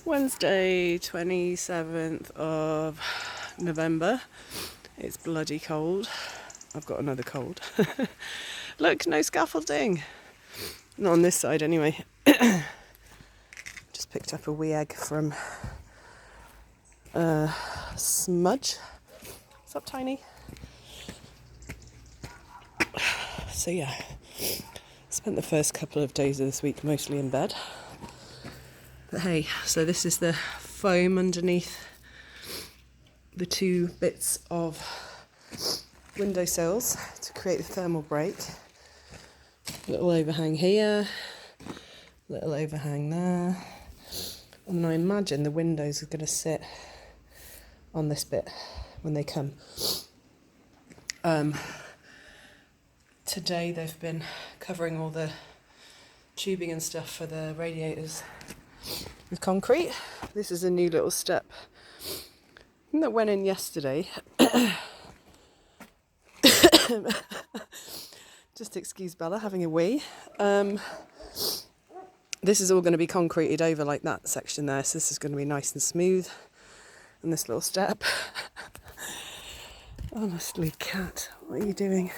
Wednesday, 27th of November. It's bloody cold. I've got another cold. Look, no scaffolding. Not on this side anyway. Just picked up a wee egg from Smudge. What's up, Tiny? So yeah, spent the first couple of days of this week mostly in bed. But hey, so this is the foam underneath the two bits of windowsills to create the thermal break. Little overhang here, little overhang there. And I imagine the windows are going to sit on this bit when they come. Today they've been covering all the tubing and stuff for the radiators with concrete. This is a new little step that went in yesterday. Just excuse Bella having a wee. This is all going to be concreted over like that section there, so this is going to be nice and smooth. And this little step. Honestly, cat, what are you doing?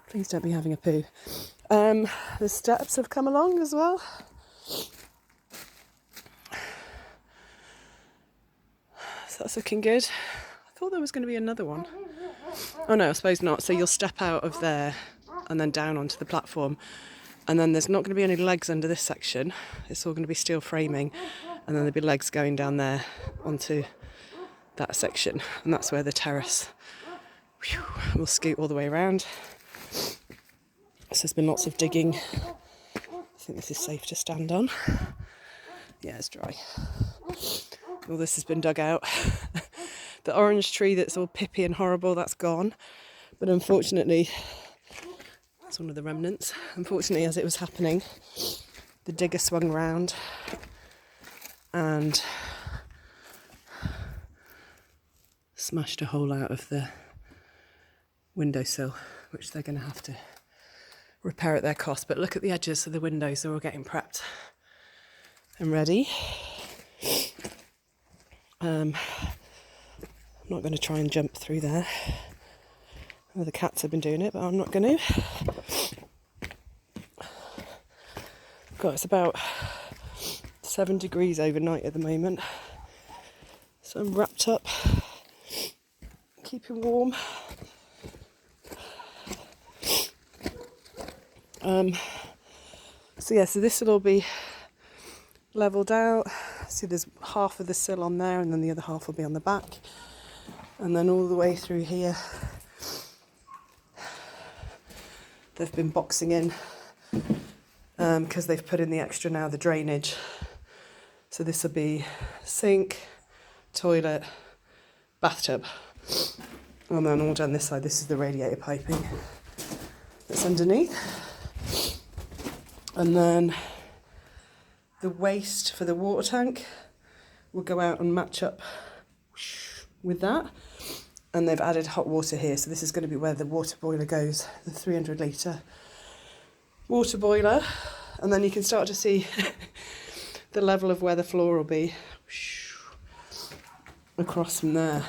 Please don't be having a poo. The steps have come along as well. So that's looking good. I thought there was going to be another one. Oh no, I suppose not. So you'll step out of there and then down onto the platform. And then there's not going to be any legs under this section. It's all going to be steel framing. And then there'll be legs going down there onto that section. And that's where the terrace will scoot all the way around. So there's been lots of digging. I think this is safe to stand on. Yeah, it's dry. All this has been dug out. The orange tree that's all pippy and horrible, that's gone. But unfortunately, it's one of the remnants. Unfortunately, as it was happening, the digger swung round and smashed a hole out of the windowsill, which they're going to have to repair at their cost. But look at the edges of the windows, they're all getting prepped and ready. I'm not going to try and jump through there. Well, the cats have been doing it, but I'm not going to. God, it's about 7 degrees overnight at the moment. So I'm wrapped up, keeping warm. So this will all be levelled out. See, there's half of the sill on there and then the other half will be on the back. And then all the way through here, they've been boxing in because they've put in the extra now, the drainage. So this will be sink, toilet, bathtub. And then all down this side, this is the radiator piping that's underneath. And then the waste for the water tank will go out and match up with that. And they've added hot water here. So this is going to be where the water boiler goes, the 300 litre water boiler. And then you can start to see the level of where the floor will be across from there.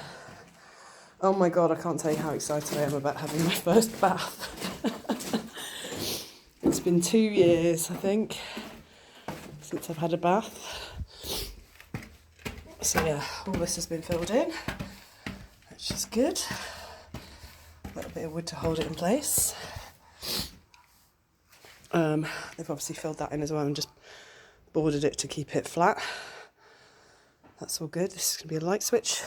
Oh my God, I can't tell you how excited I am about having my first bath. It's been 2 years, I think, since I've had a bath. So yeah, all this has been filled in, which is good. A little bit of wood to hold it in place. They've obviously filled that in as well and just boarded it to keep it flat. That's all good. This is going to be a light switch.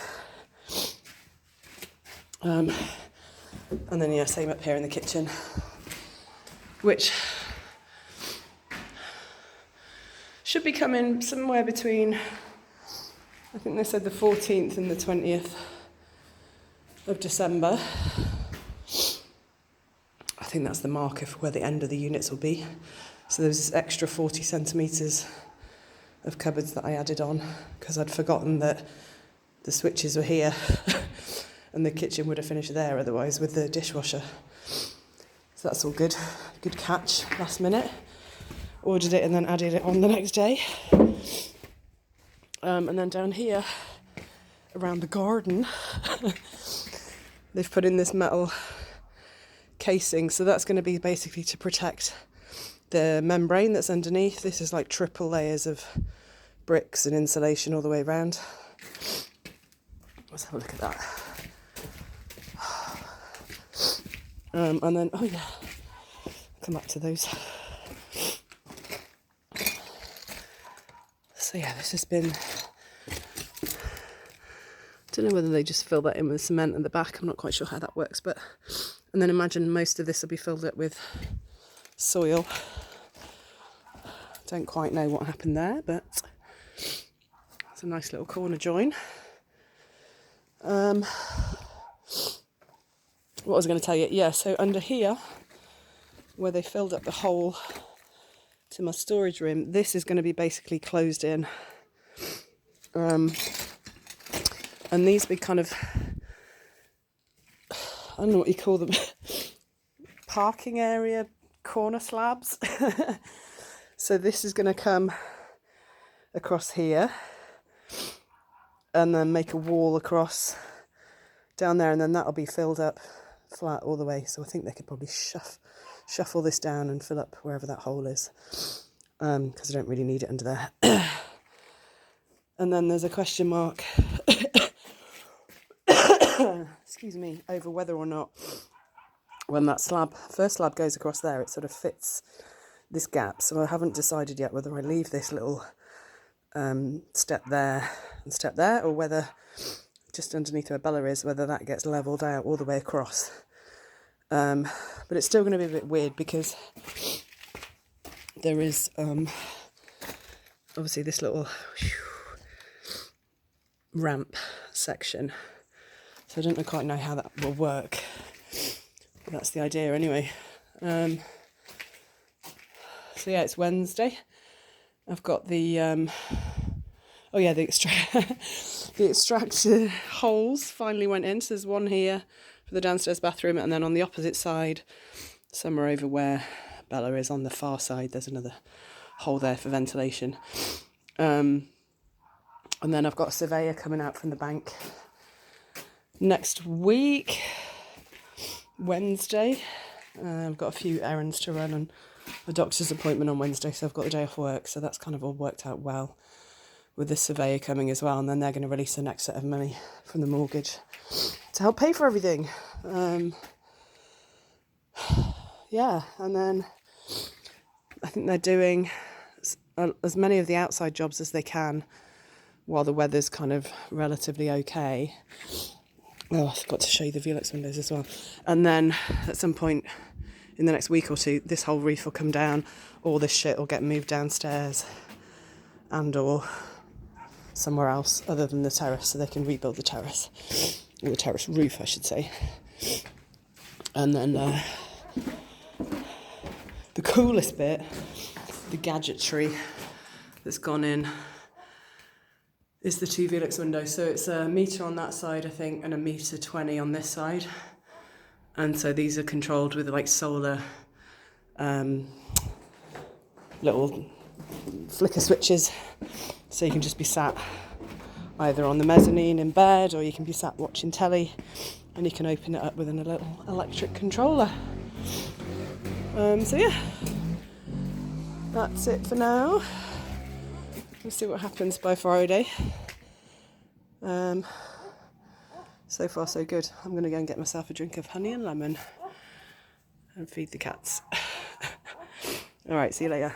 And then yeah, same up here in the kitchen, which should be coming somewhere between, I think they said the 14th and the 20th of December. I think that's the marker for where the end of the units will be. So there's this extra 40 centimetres of cupboards that I added on because I'd forgotten that the switches were here and the kitchen would have finished there otherwise with the dishwasher. So that's all good. Good catch, last minute. Ordered it and then added it on the next day. And then down here, around the garden, they've put in this metal casing. So that's going to be basically to protect the membrane that's underneath. This is like triple layers of bricks and insulation all the way around. Let's have a look at that. And then, oh yeah, come back to those. So yeah, this has been, don't know whether they just fill that in with cement at the back. I'm not quite sure how that works, but, and then imagine most of this will be filled up with soil. Don't quite know what happened there, but it's a nice little corner join. What was I going to tell you? Yeah, so under here, where they filled up the hole to my storage room, this is going to be basically closed in. And these big kind of, I don't know what you call them, parking area corner slabs. So this is going to come across here and then make a wall across down there, and then that'll be filled up flat all the way. So I think they could probably shuffle this down and fill up wherever that hole is, because I don't really need it under there. And then there's a question mark excuse me, over whether or not when that first slab goes across there, it sort of fits this gap. So I haven't decided yet whether I leave this little step there and step there, or whether just underneath where Bella is, whether that gets levelled out all the way across. But it's still going to be a bit weird because there is obviously this little ramp section. So I don't quite know how that will work. But that's the idea anyway. So yeah, it's Wednesday. I've got the the extractor holes finally went in. So there's one here for the downstairs bathroom, and then on the opposite side, somewhere over where Bella is on the far side, there's another hole there for ventilation. And then I've got a surveyor coming out from the bank next week, Wednesday. I've got a few errands to run and a doctor's appointment on Wednesday, so I've got the day off work. So that's kind of all worked out well with the surveyor coming as well. And then they're going to release the next set of money from the mortgage to help pay for everything. Yeah, and then I think they're doing as many of the outside jobs as they can while the weather's kind of relatively okay. Oh, I forgot to show you the Velux windows as well. And then at some point in the next week or two, this whole roof will come down, all this shit will get moved downstairs and or somewhere else other than the terrace, so they can rebuild the terrace, or the terrace roof I should say. And then the coolest bit, the gadgetry that's gone in, is the two Velux windows. So it's a metre on that side, I think, and a metre 20 on this side. And so these are controlled with like solar little flicker switches. So you can just be sat either on the mezzanine in bed, or you can be sat watching telly, and you can open it up with a little electric controller. So yeah, that's it for now. We'll see what happens by Friday. So far so good. I'm going to go and get myself a drink of honey and lemon and feed the cats. Alright, see you later.